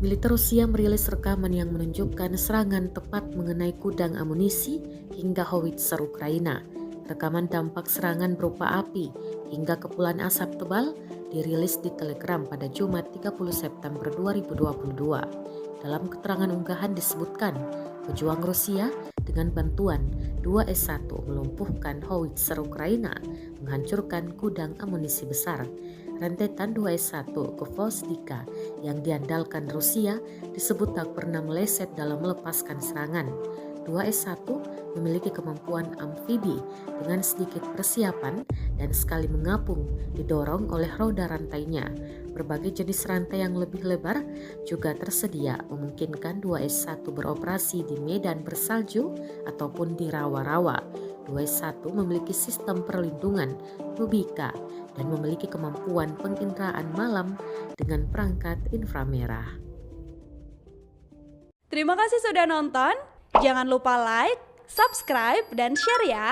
Militer Rusia merilis rekaman yang menunjukkan serangan tepat mengenai gudang amunisi hingga howitzer Ukraina. Rekaman dampak serangan berupa api hingga kepulan asap tebal dirilis di Telegram pada Jumat 30 September 2022. Dalam keterangan unggahan disebutkan, pejuang Rusia dengan bantuan 2S1 melumpuhkan howitzer Ukraina, menghancurkan gudang amunisi besar. Rentetan 2S1 ke Vozdika yang diandalkan Rusia disebut tak pernah meleset dalam melepaskan serangan. 2S1 memiliki kemampuan amfibi dengan sedikit persiapan dan sekali mengapung didorong oleh roda rantainya. Berbagai jenis rantai yang lebih lebar juga tersedia memungkinkan 2S1 beroperasi di medan bersalju ataupun di rawa-rawa. 2S1 memiliki sistem perlindungan Rubika dan memiliki kemampuan penginderaan malam dengan perangkat inframerah. Terima kasih sudah nonton. Jangan lupa like, subscribe, dan share ya.